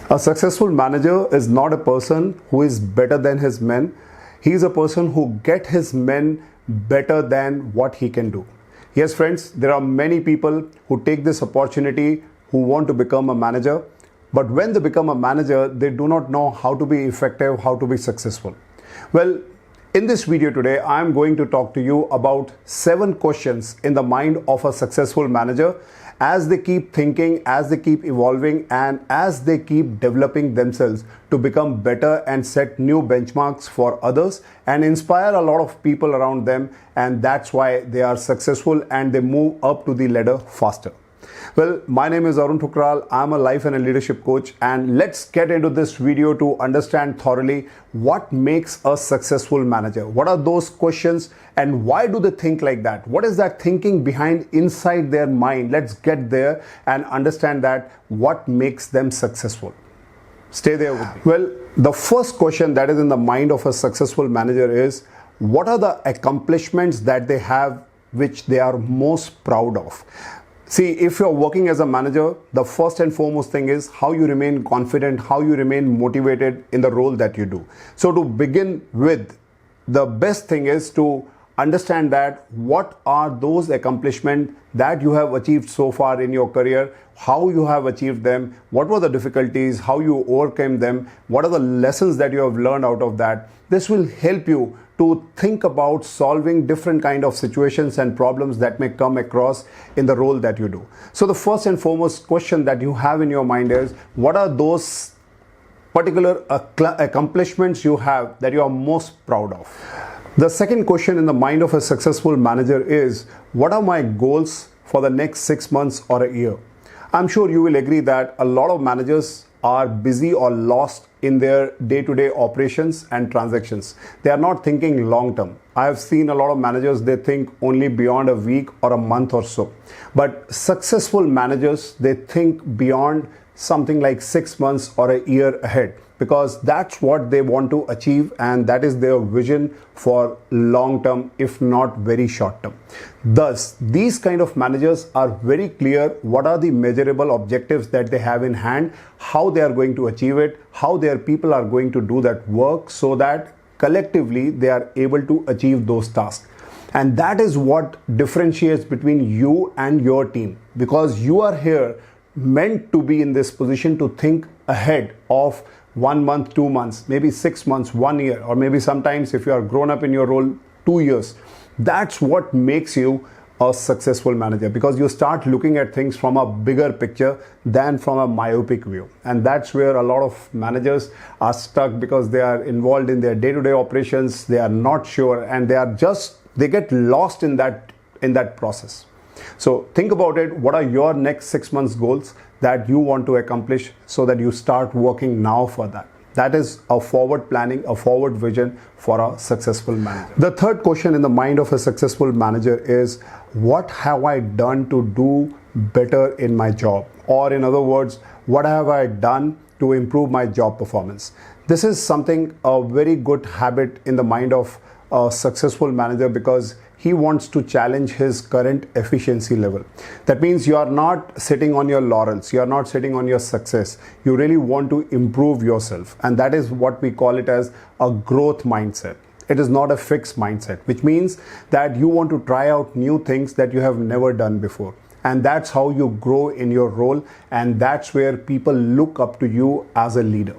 A successful manager is not a person who is better than his men. He is a person who gets his men better than what he can do. Yes, friends, there are many people who take this opportunity who want to become a manager. But when they become a manager, they do not know how to be effective, how to be successful. Well, in this video today, I am going to talk to you about 7 questions in the mind of a successful manager as they keep thinking, as they keep evolving, and as they keep developing themselves to become better and set new benchmarks for others and inspire a lot of people around them. And that's why they are successful and they move up to the ladder faster. Well, my name is Arun. I'm a life and a leadership coach, and let's get into this video to understand thoroughly what makes a successful manager. What are those questions and why do they think like that? What is that thinking behind inside their mind? Let's get there and understand that what makes them successful. Stay there with me. Well, the first question that is in the mind of a successful manager is, what are the accomplishments that they have which they are most proud of? See, if you're working as a manager, the first and foremost thing is how you remain confident, how you remain motivated in the role that you do. So to begin with, the best thing is to understand that what are those accomplishments that you have achieved so far in your career, how you have achieved them, what were the difficulties, how you overcame them, what are the lessons that you have learned out of that. This will help you to think about solving different kind of situations and problems that may come across in the role that you do. So the first and foremost question that you have in your mind is, what are those particular accomplishments you have that you are most proud of? The second question in the mind of a successful manager is, what are my goals for the next 6 months or a year? I'm sure you will agree that a lot of managers are busy or lost in their day-to-day operations and transactions. They are not thinking long-term. I have seen a lot of managers, they think only beyond a week or a month or so. But successful managers, they think beyond something like 6 months or a year ahead, because that's what they want to achieve and that is their vision for long term, if not very short term. Thus, these kind of managers are very clear what are the measurable objectives that they have in hand, how they are going to achieve it, how their people are going to do that work so that collectively they are able to achieve those tasks. And that is what differentiates between you and your team, because you are here meant to be in this position to think ahead of 1 month, 2 months, maybe 6 months, 1 year, or maybe sometimes if you are grown up in your role, 2 years. That's what makes you a successful manager, because you start looking at things from a bigger picture than from a myopic view. And that's where a lot of managers are stuck, because they are involved in their day-to-day operations, they are not sure, and they get lost in that process. So think about it. What are your next 6 months goals that you want to accomplish so that you start working now for that? That is a forward planning, a forward vision for a successful manager. The third question in the mind of a successful manager is, what have I done to do better in my job? Or in other words, what have I done to improve my job performance? This is something, a very good habit in the mind of a successful manager, because he wants to challenge his current efficiency level. That means you are not sitting on your laurels, you are not sitting on your success. You really want to improve yourself, and that is what we call it as a growth mindset. It is not a fixed mindset, which means that you want to try out new things that you have never done before. And that's how you grow in your role, and that's where people look up to you as a leader.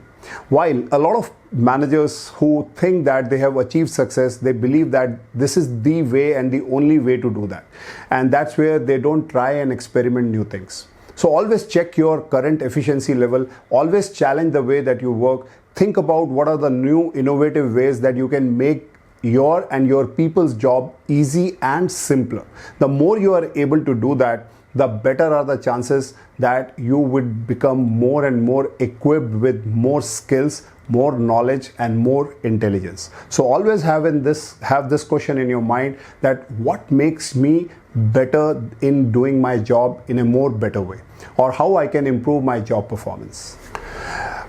While a lot of managers who think that they have achieved success, they believe that this is the way and the only way to do that. And that's where they don't try and experiment new things. So always check your current efficiency level, always challenge the way that you work. Think about what are the new innovative ways that you can make your and your people's job easy and simpler. The more you are able to do that, the better are the chances that you would become more and more equipped with more skills, more knowledge, and more intelligence. So always have this question in your mind, that what makes me better in doing my job in a more better way, or how I can improve my job performance.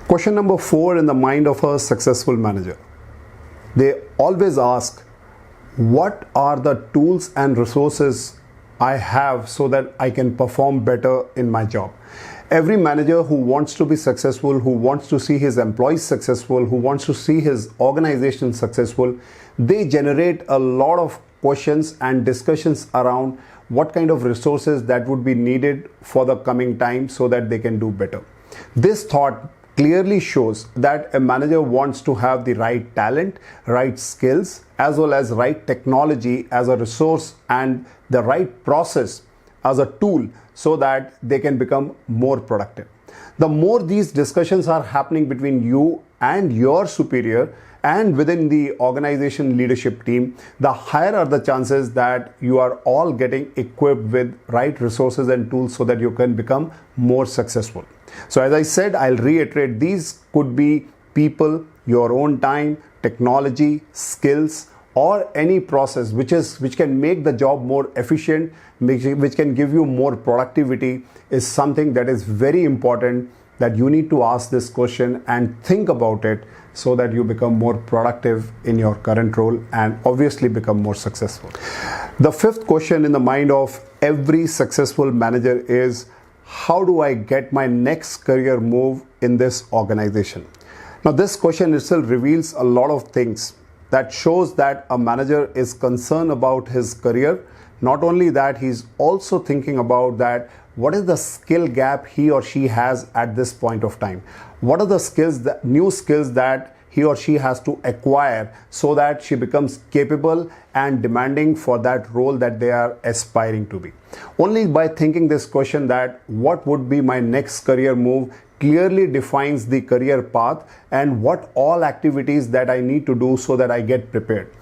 Question number 4 in the mind of a successful manager. They always ask, what are the tools and resources I have so that I can perform better in my job? Every manager who wants to be successful, who wants to see his employees successful, who wants to see his organization successful, they generate a lot of questions and discussions around what kind of resources that would be needed for the coming time so that they can do better. This thought clearly shows that a manager wants to have the right talent, right skills, as well as right technology as a resource and the right process as a tool so that they can become more productive. The more these discussions are happening between you and your superior and within the organization leadership team, the higher are the chances that you are all getting equipped with right resources and tools so that you can become more successful. So as I said, I'll reiterate, these could be people, your own time, technology, skills, or any process which can make the job more efficient, which can give you more productivity, is something that is very important, that you need to ask this question and think about it so that you become more productive in your current role and obviously become more successful. The fifth question in the mind of every successful manager is, how do I get my next career move in this organization? Now, this question itself reveals a lot of things that shows that a manager is concerned about his career. Not only that, he's also thinking about that what is the skill gap he or she has at this point of time. What are the skills, new skills that he or she has to acquire so that she becomes capable and demanding for that role that they are aspiring to be. Only by thinking this question, that what would be my next career move, clearly defines the career path and what all activities that I need to do so that I get prepared.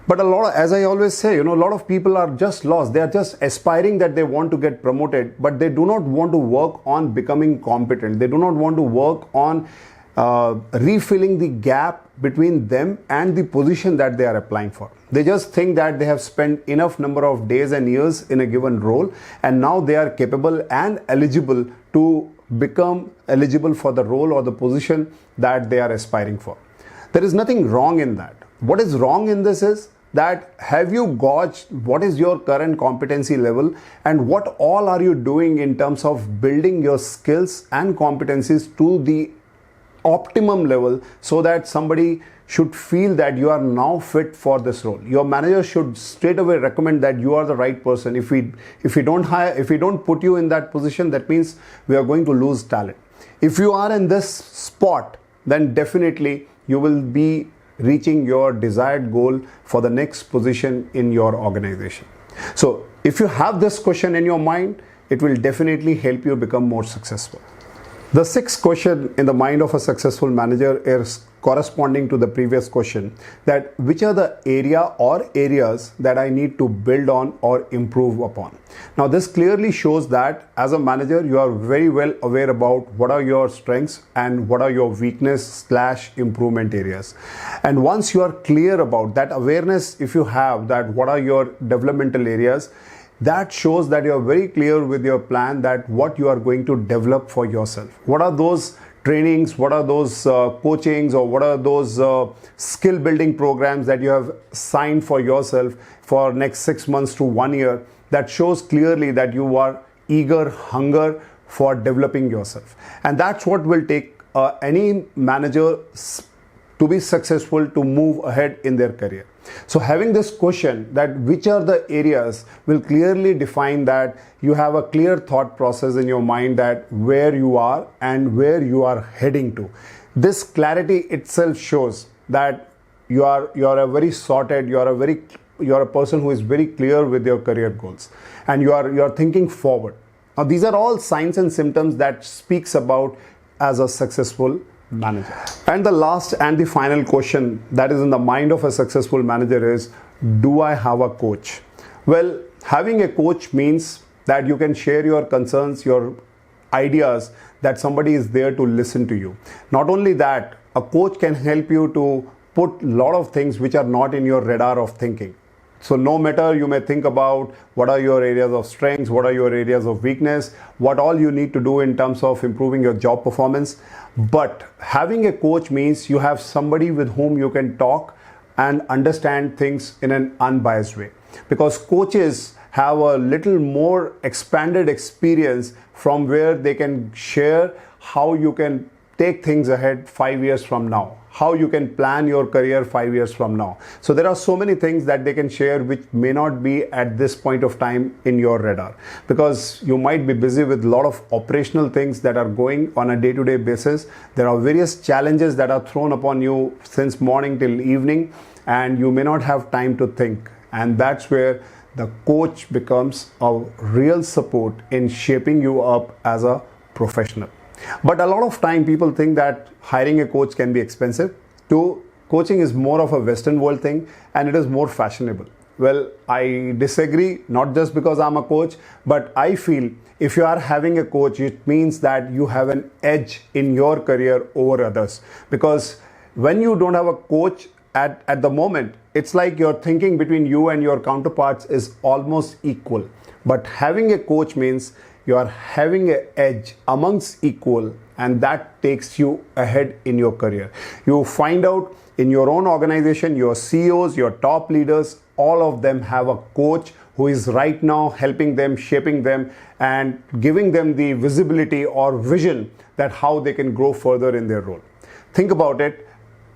But as I always say, a lot of people are just lost. They are just aspiring that they want to get promoted, but they do not want to work on becoming competent. They do not want to work on refilling the gap between them and the position that they are applying for. They just think that they have spent enough number of days and years in a given role, and now they are capable and eligible to become eligible for the role or the position that they are aspiring for. There is nothing wrong in that. What is wrong in this is that, have you gauged what is your current competency level and what all are you doing in terms of building your skills and competencies to the optimum level so that somebody should feel that you are now fit for this role. Your manager should straight away recommend that you are the right person. If we don't put you in that position, that means we are going to lose talent. If you are in this spot, then definitely you will be reaching your desired goal for the next position in your organization. So if you have this question in your mind, it will definitely help you become more successful. The sixth question in the mind of a successful manager is corresponding to the previous question, that which are the areas that I need to build on or improve upon. Now, this clearly shows that as a manager, you are very well aware about what are your strengths and what are your weakness / improvement areas. And once you are clear about that awareness, if you have that, what are your developmental areas, that shows that you are very clear with your plan, that what you are going to develop for yourself. What are those trainings, what are those coachings, or what are those skill building programs that you have signed for yourself for next 6 months to 1 year, that shows clearly that you are hunger for developing yourself. And that's what will take any manager to be successful, to move ahead in their career. So having this question, that which are the areas, will clearly define that you have a clear thought process in your mind, that where you are and where you are heading to. This clarity itself shows that you are a very sorted, you are a person who is very clear with your career goals, and you are thinking forward. Now, these are all signs and symptoms that speaks about as a successful manager. And the last and the final question that is in the mind of a successful manager is, do I have a coach? Well, having a coach means that you can share your concerns, your ideas, that somebody is there to listen to you. Not only that, a coach can help you to put a lot of things which are not in your radar of thinking. So no matter, you may think about what are your areas of strengths, what are your areas of weakness, what all you need to do in terms of improving your job performance. But having a coach means you have somebody with whom you can talk and understand things in an unbiased way. Because coaches have a little more expanded experience from where they can share how you can take things ahead 5 years from now, how you can plan your career 5 years from now. So there are so many things that they can share which may not be at this point of time in your radar, because you might be busy with a lot of operational things that are going on a day-to-day basis. There are various challenges that are thrown upon you since morning till evening, and you may not have time to think. And that's where the coach becomes a real support in shaping you up as a professional. But a lot of time people think that hiring a coach can be expensive. Coaching is more of a Western world thing and it is more fashionable. Well, I disagree, not just because I'm a coach, but I feel if you are having a coach, it means that you have an edge in your career over others. Because when you don't have a coach at the moment, it's like your thinking between you and your counterparts is almost equal. But having a coach means you are having an edge amongst equal, and that takes you ahead in your career. You find out in your own organization, your CEOs, your top leaders, all of them have a coach who is right now helping them, shaping them, and giving them the visibility or vision that how they can grow further in their role. Think about it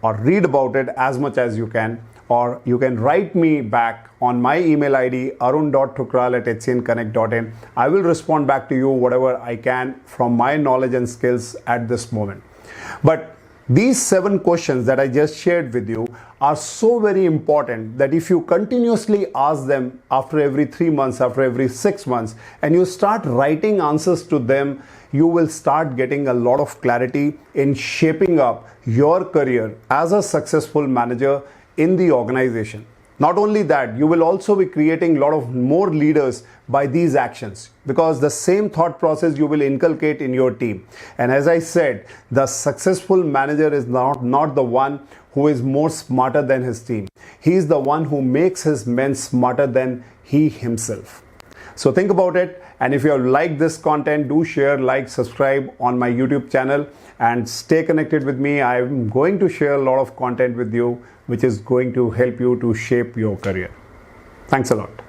or read about it as much as you can, or you can write me back on my email ID arun.thukral@hcnconnect.in. I will respond back to you whatever I can from my knowledge and skills at this moment. But these 7 questions that I just shared with you are so very important that if you continuously ask them after every 3 months, after every 6 months, and you start writing answers to them, you will start getting a lot of clarity in shaping up your career as a successful manager in the organization. Not only that, you will also be creating a lot of more leaders by these actions, because the same thought process you will inculcate in your team. And as I said, the successful manager is not the one who is more smarter than his team. He is the one who makes his men smarter than he himself. So think about it, and if you have liked this content, do share, like, subscribe on my YouTube channel and stay connected with me. I'm going to share a lot of content with you which is going to help you to shape your career. Thanks a lot.